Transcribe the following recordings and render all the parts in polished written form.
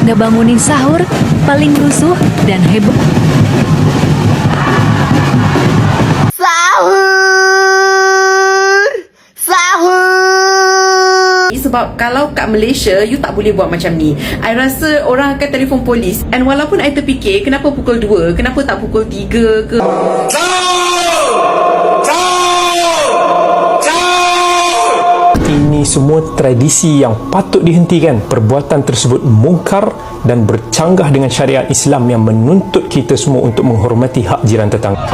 ngebangunin sahur, paling rusuh dan heboh. Sahur! Sahur! Sebab kalau kat Malaysia, you tak boleh buat macam ni. I rasa orang akan telefon polis. And walaupun I terfikir, kenapa pukul 2? Kenapa tak pukul 3 ke? Ini semua tradisi yang patut dihentikan. Perbuatan tersebut mungkar dan bercanggah dengan syariat Islam yang menuntut kita semua untuk menghormati hak jiran tetangga.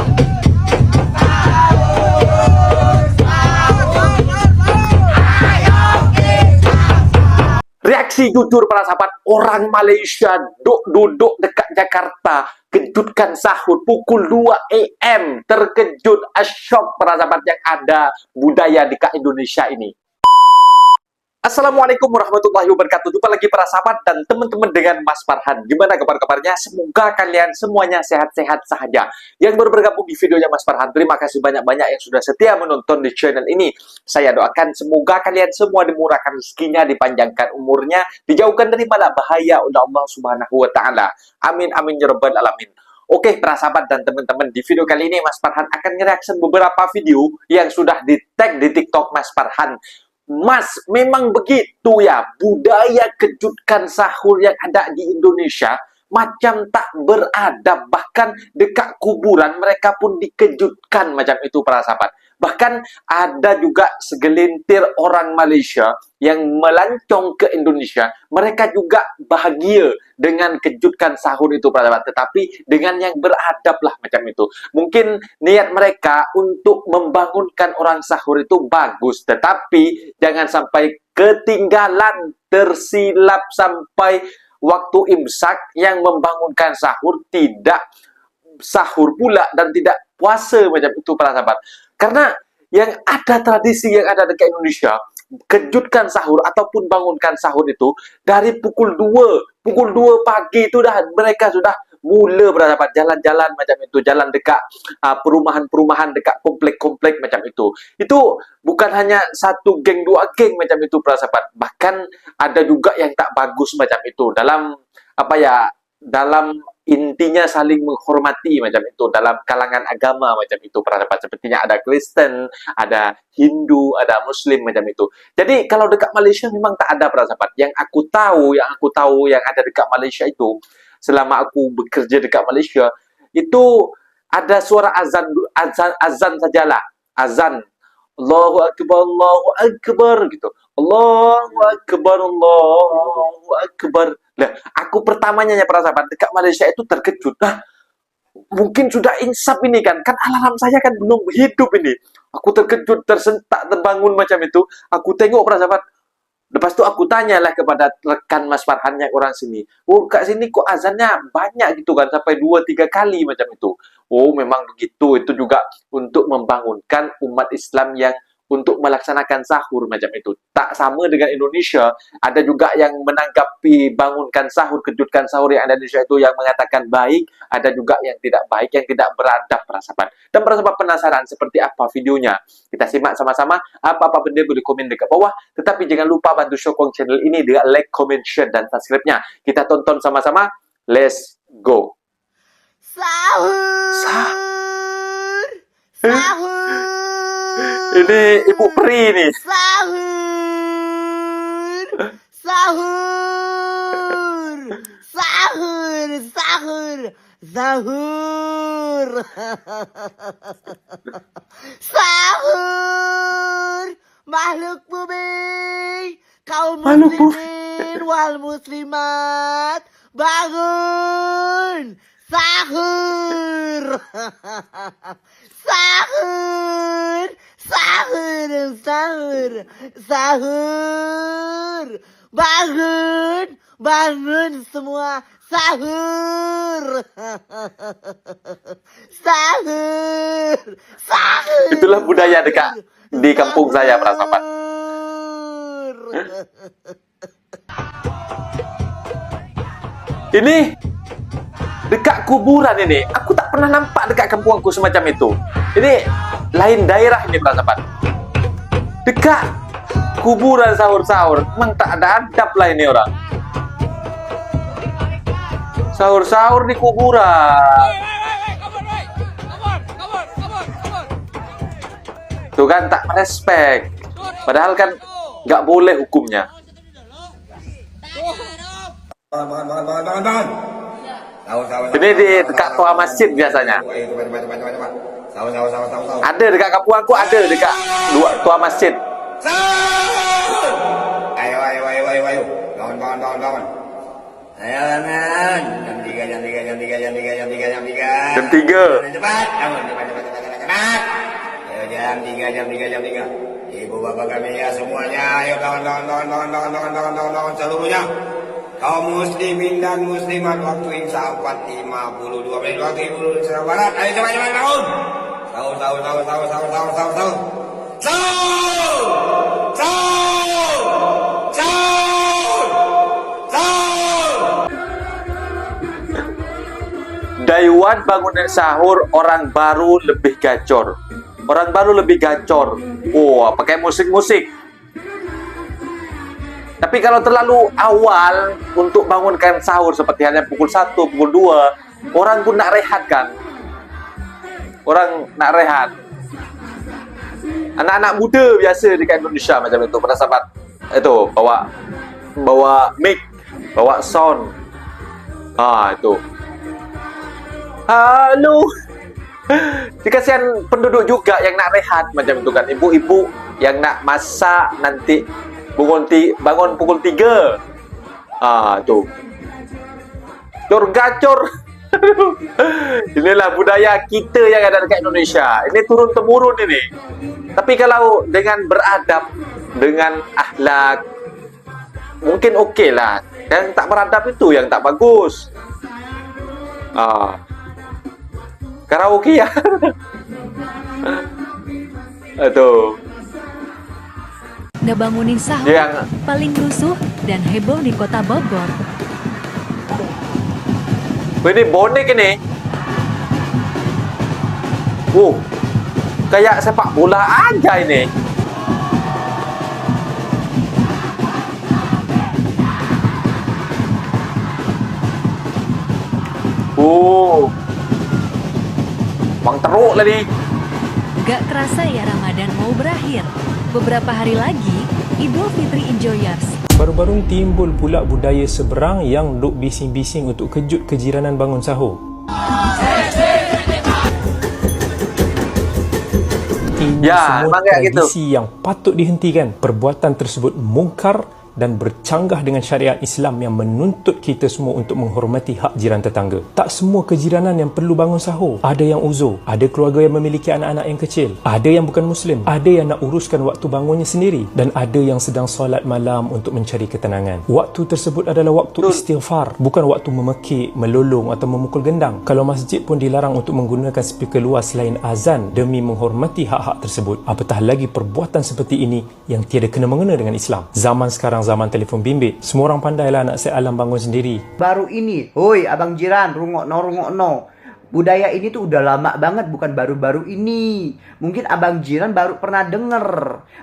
Reaksi jujur para sahabat, orang Malaysia duduk dekat Jakarta, kejutkan sahur pukul 2 AM, terkejut, asyok para sahabat yang ada budaya dekat Indonesia ini. Assalamualaikum warahmatullahi wabarakatuh. Jumpa lagi para sahabat dan teman-teman dengan Mas Farhan. Gimana kabar-kabarnya? Semoga kalian semuanya sehat-sehat saja. Yang baru bergabung di videonya Mas Farhan, terima kasih banyak-banyak yang sudah setia menonton di channel ini. Saya doakan semoga kalian semua dimurahkan rezekinya, dipanjangkan umurnya, dijauhkan dari bala bahaya oleh Allah Subhanahu wa taala. Amin amin ya rabbal alamin. Oke, para sahabat dan teman-teman, di video kali ini Mas Farhan akan nge-reaction beberapa video yang sudah di-tag di TikTok Mas Farhan. Mas, memang begitu ya, budaya kejutkan sahur yang ada di Indonesia macam tak beradab. Bahkan dekat kuburan mereka pun dikejutkan macam itu para sahabat. Bahkan ada juga segelintir orang Malaysia yang melancong ke Indonesia. Mereka juga bahagia dengan kejutkan sahur itu para sahabat. Tetapi dengan yang beradab lah macam itu. Mungkin niat mereka untuk membangunkan orang sahur itu bagus. Tetapi jangan sampai ketinggalan, tersilap sampai waktu imsak yang membangunkan sahur tidak sahur pula dan tidak puasa macam itu para sahabat. Karena yang ada tradisi yang ada dekat Indonesia, kejutkan sahur ataupun bangunkan sahur itu dari pukul 2 pagi itu dah mereka sudah mula bersahabat jalan-jalan macam itu, jalan dekat perumahan-perumahan, dekat komplek-komplek macam itu. Itu bukan hanya satu geng, dua geng macam itu para sahabat. Bahkan ada juga yang tak bagus macam itu. Dalam dalam intinya saling menghormati macam itu dalam kalangan agama macam itu para sahabat. Sepertinya ada Kristen, ada Hindu, ada Muslim macam itu. Jadi kalau dekat Malaysia memang tak ada para sahabat. Yang aku tahu yang ada dekat Malaysia itu, selama aku bekerja dekat Malaysia, itu ada suara azan sajalah. Azan. Allahu Akbar gitu. Allahu Akbar, Allahu Akbar. Nah, aku pertamanya ya para sahabat dekat Malaysia itu terkejut. Nah, mungkin sudah insaf ini kan alarm saya kan belum hidup ini. Aku terkejut, tersentak, terbangun macam itu. Aku tengok para sahabat. Lepas tu aku tanyalah kepada rekan Mas Farhan yang orang sini. Oh, kat sini kok azannya banyak gitu kan, sampai 2-3 kali macam itu. Oh, memang begitu. Itu juga untuk membangunkan umat Islam yang untuk melaksanakan sahur macam itu. Tak sama dengan Indonesia, ada juga yang menanggapi bangunkan sahur, kejutkan sahur yang ada di Indonesia itu yang mengatakan baik, ada juga yang tidak baik, yang tidak beradab para sahabat. Dan para sahabat penasaran seperti apa videonya? Kita simak sama-sama. Apa-apa benda boleh komen dekat bawah, tetapi jangan lupa bantu sokong channel ini dengan like, comment, share dan subscribe-nya. Kita tonton sama-sama. Let's go. Sahur! Sahur! Ini Ibu Pri nih. Sahur! Sahur! Sahur! Sahur! Sahur! Sahur! Makhluk bumi, kaum muslimin wal muslimat, bangun! Sahur! Sahur! Sahur! Sahur! Sahur! Bangun! Bangun semua! Sahur! Sahur! Sahur! Itulah budaya dekat di kampung saya para sahabat. Ini dekat kuburan ini. Aku tak pernah nampak dekat kampung aku semacam itu. Ini lain daerah ini para sahabat. Dekat kuburan sahur-sahur. Memang tak ada adab lah ini orang. Sahur-sahur di kuburan. Tuh kan tak respect. Padahal kan nggak boleh hukumnya. Ini di dekat toa masjid biasanya. Ada dekat kampung aku, ada dekat toa masjid. Ayo. Bangun. Ayo bangun. Jam 3. Jam 3. Cepat. Bangun. Cepat. Ayo jam 3. Ibu bapak kami ya semuanya. Ayo kawan. Seluruhnya. Kaum muslimin dan muslimat waktu insya 4:52 menit waktu Indonesia Barat. Ayo cepat bangun. Daiwan bangunan sahur, orang baru lebih gacor. Orang baru lebih gacor. Oh, pakai musik-musik. Tapi kalau terlalu awal untuk bangunkan sahur seperti hanya pukul 1, pukul 2, orang pun nak rehat kan. Orang nak rehat. Anak-anak muda biasa di Indonesia macam itu, pada sahabat itu bawa mic, bawa sound. Itu. Halo. Dikasihan penduduk juga yang nak rehat macam itu kan. Ibu-ibu yang nak masak nanti bangun pukul 3. Tuh. Gacor. Inilah budaya kita yang ada dekat Indonesia. Ini turun temurun ini. Tapi kalau dengan beradab, dengan akhlak, mungkin okey lah. Yang tak beradab itu yang tak bagus. Karaoke ya. Aduh. Ngebangunin sahur paling rusuh dan heboh di kota Bogor. Ini bonek ini. Kayak sepak bola aja ini. Bang teruk lagi. Gak kerasa ya Ramadan mau berakhir. Beberapa hari lagi, Idul Fitri Enjoyers. Baru-baru timbul pula budaya seberang yang duk bising-bising untuk kejut kejiranan bangun sahur. Ini semua tradisi yang patut dihentikan. Perbuatan tersebut mungkar dan bercanggah dengan syariat Islam yang menuntut kita semua untuk menghormati hak jiran tetangga. Tak semua kejiranan yang perlu bangun sahur. Ada yang uzur, ada keluarga yang memiliki anak-anak yang kecil, ada yang bukan Muslim, ada yang nak uruskan waktu bangunnya sendiri, dan ada yang sedang solat malam untuk mencari ketenangan. Waktu tersebut adalah waktu istighfar, bukan waktu memekik, melolong atau memukul gendang. Kalau masjid pun dilarang untuk menggunakan speaker luas selain azan demi menghormati hak-hak tersebut. Apatah lagi perbuatan seperti ini yang tiada kena-mengena dengan Islam. Zaman sekarang zaman telefon bimbit. Semua orang pandailah nak set alam bangun sendiri. Baru ini, hoi abang jiran, rungok no. Budaya ini tuh udah lama banget, bukan baru-baru ini. Mungkin abang jiran baru pernah denger.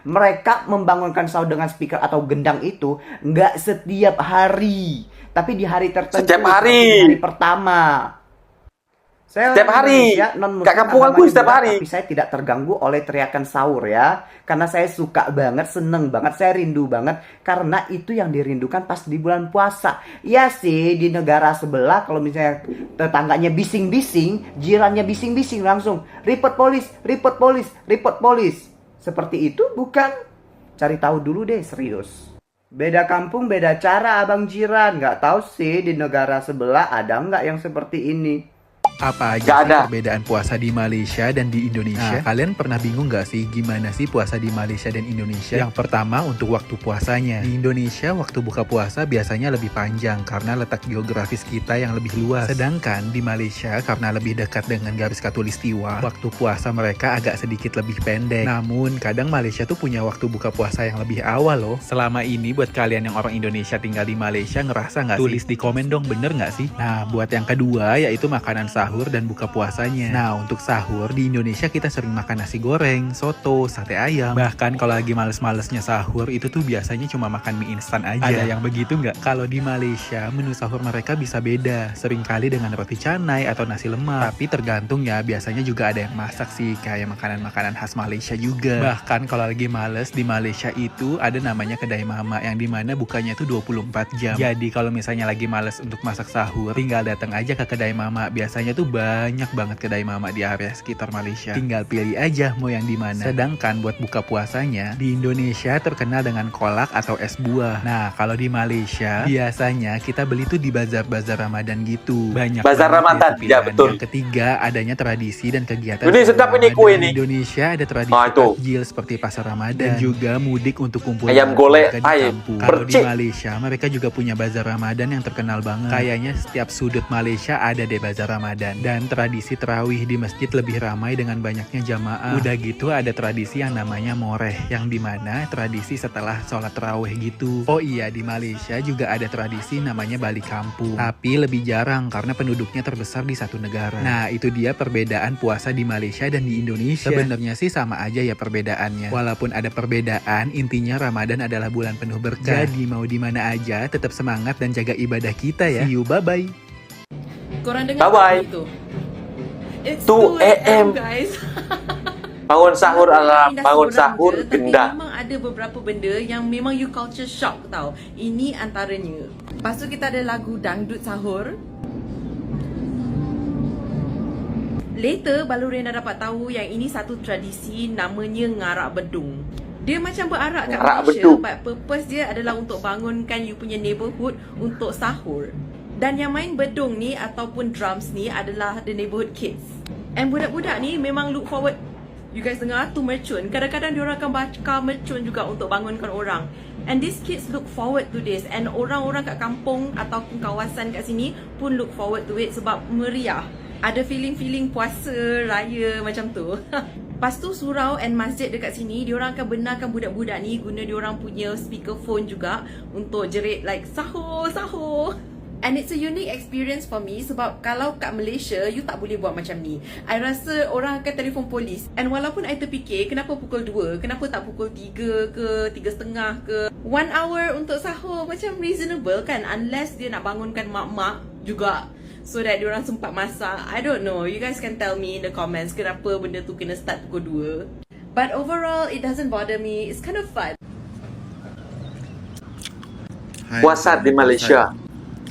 Mereka membangunkan sahur dengan speaker atau gendang itu nggak setiap hari, tapi di hari tertentu. Setiap hari. Di hari pertama. Saya setiap hari. Kak kampung aku setiap hari. Tapi saya tidak terganggu oleh teriakan sahur ya. Karena saya suka banget, seneng banget, saya rindu banget. Karena itu yang dirindukan pas di bulan puasa. Ya sih, di negara sebelah kalau misalnya tetangganya bising-bising, jirannya bising-bising langsung report polis. Seperti itu bukan? Cari tahu dulu deh, serius. Beda kampung, beda cara abang jiran. Nggak tahu sih di negara sebelah ada nggak yang seperti ini. Apa aja sih perbedaan puasa di Malaysia dan di Indonesia? Kalian pernah bingung gak sih gimana sih puasa di Malaysia dan Indonesia? Yang pertama untuk waktu puasanya. Di Indonesia waktu buka puasa biasanya lebih panjang karena letak geografis kita yang lebih luas. Sedangkan di Malaysia karena lebih dekat dengan garis khatulistiwa, waktu puasa mereka agak sedikit lebih pendek. Namun kadang Malaysia tuh punya waktu buka puasa yang lebih awal loh. Selama ini buat kalian yang orang Indonesia tinggal di Malaysia ngerasa gak sih? Tulis di komen dong, bener gak sih? Nah buat yang kedua yaitu makanan sahur sahur dan buka puasanya. Nah, untuk sahur di Indonesia kita sering makan nasi goreng, soto, sate ayam. Bahkan kalau lagi males-malesnya sahur itu tuh biasanya cuma makan mie instan aja. Ada yang begitu nggak? Kalau di Malaysia menu sahur mereka bisa beda. Seringkali dengan roti canai atau nasi lemak. Tapi tergantung ya, biasanya juga ada yang masak sih, kayak makanan-makanan khas Malaysia juga. Bahkan kalau lagi males di Malaysia itu ada namanya kedai mama yang dimana bukanya itu 24 jam. Jadi kalau misalnya lagi males untuk masak sahur, tinggal datang aja ke kedai mama. Biasanya tuh banyak banget kedai mama di area sekitar Malaysia. Tinggal pilih aja mau yang di mana. Sedangkan buat buka puasanya di Indonesia terkenal dengan kolak atau es buah. Nah, kalau di Malaysia biasanya kita beli tuh di bazar-bazar Ramadan gitu. Banyak Bazar Ramadan, ya betul. Yang ketiga, adanya tradisi dan kegiatan. Ini sedap ini kue ini. Di Indonesia ada tradisi takjil seperti pasar Ramadan dan juga mudik untuk kumpul ayam golek, di ayam kampung. Kalau di percik. Malaysia mereka juga punya bazar Ramadan yang terkenal banget. Kayaknya setiap sudut Malaysia ada deh bazar Ramadan. Dan tradisi terawih di masjid lebih ramai dengan banyaknya jamaah. Udah gitu ada tradisi yang namanya moreh, yang dimana tradisi setelah sholat terawih gitu. Oh iya, di Malaysia juga ada tradisi namanya balik kampung, tapi lebih jarang karena penduduknya terbesar di satu negara. Nah, itu dia perbedaan puasa di Malaysia dan di Indonesia. Sebenarnya sih sama aja ya perbedaannya. Walaupun ada perbedaan, intinya Ramadan adalah bulan penuh berkah. Jadi mau di mana aja tetap semangat dan jaga ibadah kita ya. See you, bye-bye. Korang dengar Bye-bye. itu? It's 2 AM. guys. Bangun sahur alarm, Indah bangun seorang sahur je, tapi gendah. memang ada beberapa benda yang memang you culture shock tau. Ini antaranya. Lepas tu kita ada lagu dangdut sahur. Later baru Rena dapat tahu yang ini satu tradisi namanya ngarak bedung. Dia macam berarak kat Ngarak Malaysia, bedung. but purpose dia adalah untuk bangunkan you punya neighborhood untuk sahur. Dan yang main bedung ni ataupun drums ni adalah the neighborhood kids. And budak-budak ni memang look forward. You guys dengar tu mercun. Kadang-kadang diorang akan bakar mercun juga untuk bangunkan orang. And these kids look forward to this. And orang-orang kat kampung ataupun kawasan kat sini pun look forward to it sebab meriah. Ada feeling-feeling puasa raya macam tu. Lepas tu surau and masjid dekat sini, diorang akan benarkan budak-budak ni guna diorang punya speakerphone juga untuk jerit like sahur, sahur. And it's a unique experience for me sebab kalau kat Malaysia, you tak boleh buat macam ni. I rasa orang akan telefon polis. And walaupun I terfikir, kenapa pukul 2? Kenapa tak pukul 3 ke 3.30 ke? 1 hour untuk sahur macam reasonable kan? Unless dia nak bangunkan mak-mak juga so that diorang sempat masak. I don't know. You guys can tell me in the comments kenapa benda tu kena start pukul 2. But overall, it doesn't bother me. It's kind of fun. Puasa di Malaysia.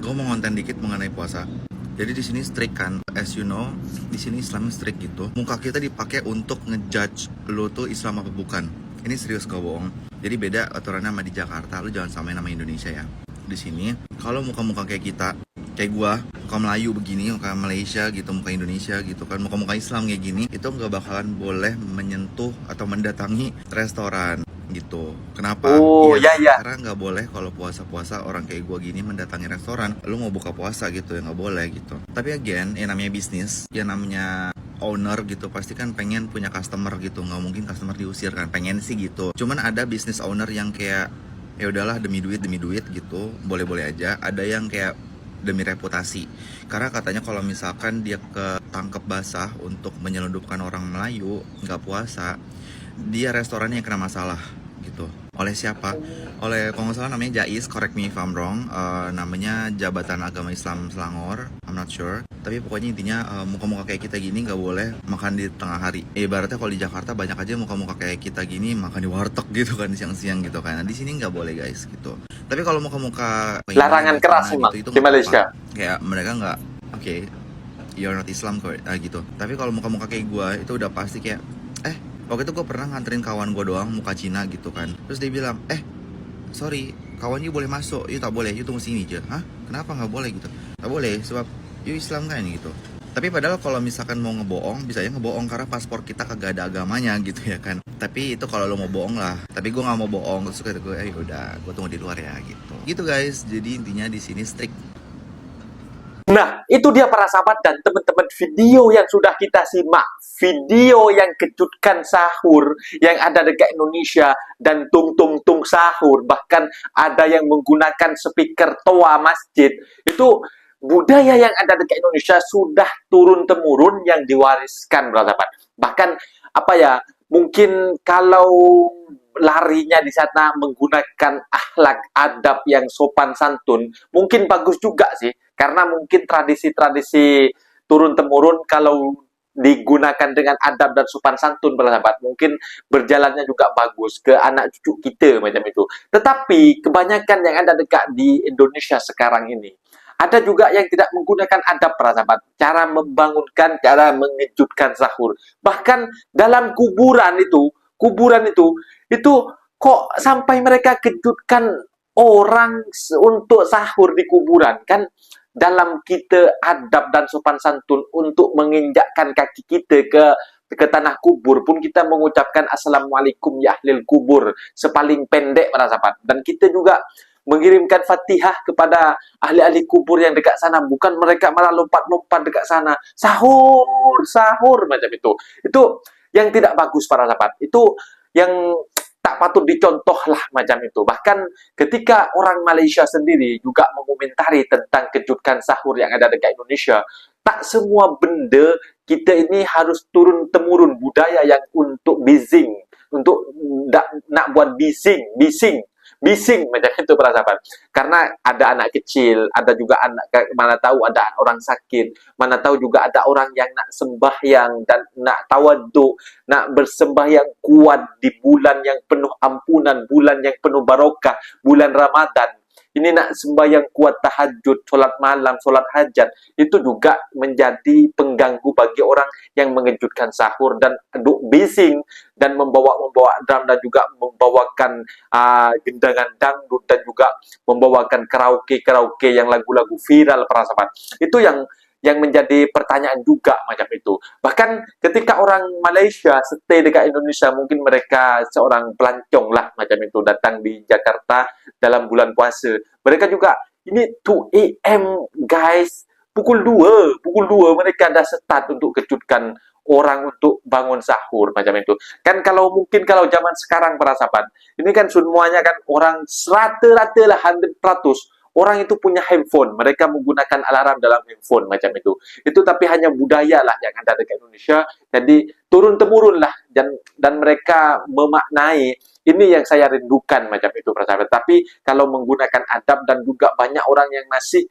Gue mau ngonten dikit mengenai puasa. Jadi di sini strict kan, as you know, di sini Islam strict gitu. Muka kita dipakai untuk ngejudge lo tuh Islam apa bukan. Ini serius, gak bohong. Jadi beda aturannya sama di Jakarta. Lo jangan samain sama Indonesia ya. Di sini kalau muka-muka kayak kita, kayak gua, muka Melayu begini, muka Malaysia gitu, muka Indonesia gitu kan, muka-muka Islam kayak gini, itu nggak bakalan boleh menyentuh atau mendatangi restoran gitu. Kenapa? Oh, ya. Karena nggak boleh kalau puasa-puasa orang kayak gua gini mendatangi restoran. Lu mau buka puasa gitu ya nggak boleh gitu. Tapi again, yang namanya bisnis, yang namanya owner gitu pasti kan pengen punya customer gitu. Nggak mungkin customer diusir kan, pengen sih gitu. Cuman ada business owner yang kayak ya udahlah demi duit gitu, boleh-boleh aja. Ada yang kayak demi reputasi. Karena katanya kalau misalkan dia ketangkep basah untuk menyelundupkan orang Melayu nggak puasa, dia restorannya yang kena masalah gitu. Oleh siapa? Oleh kalau nggak salah namanya Jais, correct me if I'm wrong, namanya Jabatan Agama Islam Selangor, I'm not sure. Tapi pokoknya intinya muka-muka kayak kita gini nggak boleh makan di tengah hari. Ibaratnya kalau di Jakarta banyak aja muka-muka kayak kita gini makan di warteg gitu kan siang-siang gitu kan. Nah, di sini nggak boleh guys gitu. Tapi kalau muka-muka Larangan keras emang gitu, di Malaysia. Kayak mereka nggak, oke, you're not Islam kok gitu. Tapi kalau muka-muka kayak gue itu udah pasti kayak waktu itu gue pernah nganterin kawan gue doang muka Cina gitu kan. Terus dia bilang, sorry, kawan you boleh masuk, you tak boleh, you tunggu sini aja. Hah? Kenapa nggak boleh gitu? Tak boleh, sebab you Islam kan gitu. Tapi padahal kalau misalkan mau ngebohong, bisa aja ngebohong karena paspor kita kagak ada agamanya gitu ya kan. Tapi itu kalau lo mau bohong lah. Tapi gue nggak mau bohong, terus kata gue, udah, gue tunggu di luar ya gitu. Gitu guys, jadi intinya di sini strict. Nah, itu dia para sahabat dan teman-teman video yang sudah kita simak. Video yang kejutkan sahur yang ada dekat Indonesia dan tung-tung-tung sahur. Bahkan ada yang menggunakan speaker toa masjid. Itu budaya yang ada dekat Indonesia sudah turun-temurun yang diwariskan, para sahabat. Bahkan apa ya, mungkin kalau larinya di sana menggunakan akhlak adab yang sopan santun, mungkin bagus juga sih, karena mungkin tradisi-tradisi turun-temurun kalau digunakan dengan adab dan sopan santun, para sahabat, mungkin berjalannya juga bagus ke anak cucu kita macam itu. Tetapi kebanyakan yang ada dekat di Indonesia sekarang ini, ada juga yang tidak menggunakan adab, para sahabat. Cara membangunkan, cara mengejutkan sahur. Bahkan dalam kuburan itu kok sampai mereka kejutkan orang untuk sahur di kuburan. Kan dalam kita adab dan sopan santun untuk menginjakkan kaki kita ke tanah kubur pun kita mengucapkan Assalamualaikum ya ahlil kubur sepaling pendek, para sahabat. Dan kita juga mengirimkan Fatihah kepada ahli-ahli kubur yang dekat sana, bukan mereka malah lompat-lompat dekat sana sahur macam itu. Itu yang tidak bagus, para sahabat. Itu yang tak patut dicontoh lah macam itu. Bahkan ketika orang Malaysia sendiri juga mengomentari tentang kejutkan sahur yang ada dekat Indonesia, tak semua benda kita ini harus turun-temurun budaya yang untuk bising, untuk nak buat bising macam itu, para sahabat. Karena ada anak kecil, ada juga anak, mana tahu ada orang sakit, mana tahu juga ada orang yang nak sembahyang dan nak tawaduk, nak bersembahyang kuat di bulan yang penuh ampunan, bulan yang penuh barokah, bulan Ramadan. Ini nak sembahyang kuat tahajud, solat malam, solat hajat, itu juga menjadi pengganggu bagi orang yang mengejutkan sahur dan duk bising dan membawa drum dan juga membawakan gendangan dangdut dan juga membawakan karaoke yang lagu-lagu viral, para sahabat. Itu yang menjadi pertanyaan juga macam itu. Bahkan ketika orang Malaysia stay dekat Indonesia, mungkin mereka seorang pelancong lah macam itu, datang di Jakarta dalam bulan puasa. Mereka juga, ini 2 AM guys, pukul 2 mereka dah start untuk kejutkan orang untuk bangun sahur macam itu. Kan kalau zaman sekarang, para sahabat, ini kan semuanya kan orang rata-rata lah 100% orang itu punya handphone, mereka menggunakan alarm dalam handphone macam itu. Itu tapi hanya budaya lah yang ada dekat Indonesia. Jadi turun-temurun lah dan mereka memaknai. Ini yang saya rindukan macam itu, para sahabat. Tapi kalau menggunakan adab dan juga banyak orang yang masih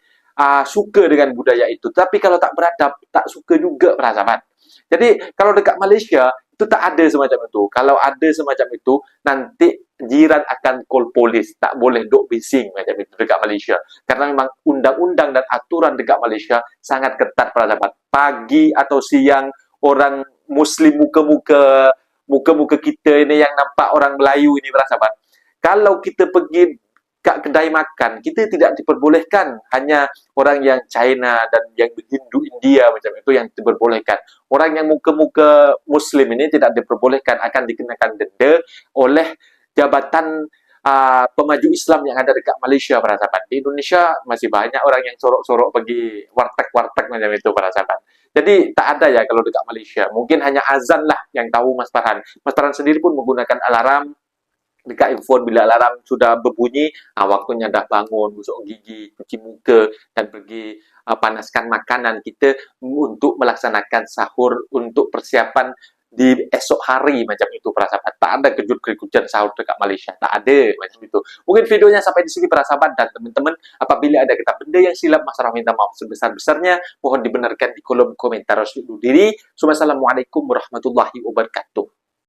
suka dengan budaya itu. Tapi kalau tak beradab, tak suka juga, para sahabat. Jadi kalau dekat Malaysia itu tak ada semacam itu. Kalau ada semacam itu, nanti jiran akan call polis, tak boleh duk bising macam itu dekat Malaysia. Karena memang undang-undang dan aturan dekat Malaysia sangat ketat, para sahabat. Pagi atau siang, orang Muslim muka-muka kita ini yang nampak orang Melayu ini, para sahabat, kalau kita pergi kat kedai makan, kita tidak diperbolehkan. Hanya orang yang China dan yang Hindu India macam itu yang diperbolehkan. Orang yang muka-muka Muslim ini tidak diperbolehkan, akan dikenakan denda oleh Jabatan Pemaju Islam yang ada dekat Malaysia, para sahabat. Di Indonesia masih banyak orang yang sorok-sorok pergi warteg-warteg macam itu, para sahabat. Jadi tak ada ya kalau dekat Malaysia. Mungkin hanya azan lah yang tahu Mas Farhan. Mas Farhan sendiri pun menggunakan alarm dekat handphone. Bila alarm sudah berbunyi, waktunya dah bangun, gosok gigi, cuci muka dan pergi panaskan makanan kita untuk melaksanakan sahur untuk persiapan di esok hari macam itu, para sahabat. Tak ada kejut-kejutan sahur dekat Malaysia, tak ada macam itu. Mungkin videonya sampai di sini, para sahabat, dan teman-teman, apabila ada kata benda yang silap, Mas Farhan minta maaf sebesar-besarnya. Mohon dibenarkan di kolom komentar. Assalamualaikum warahmatullahi wabarakatuh.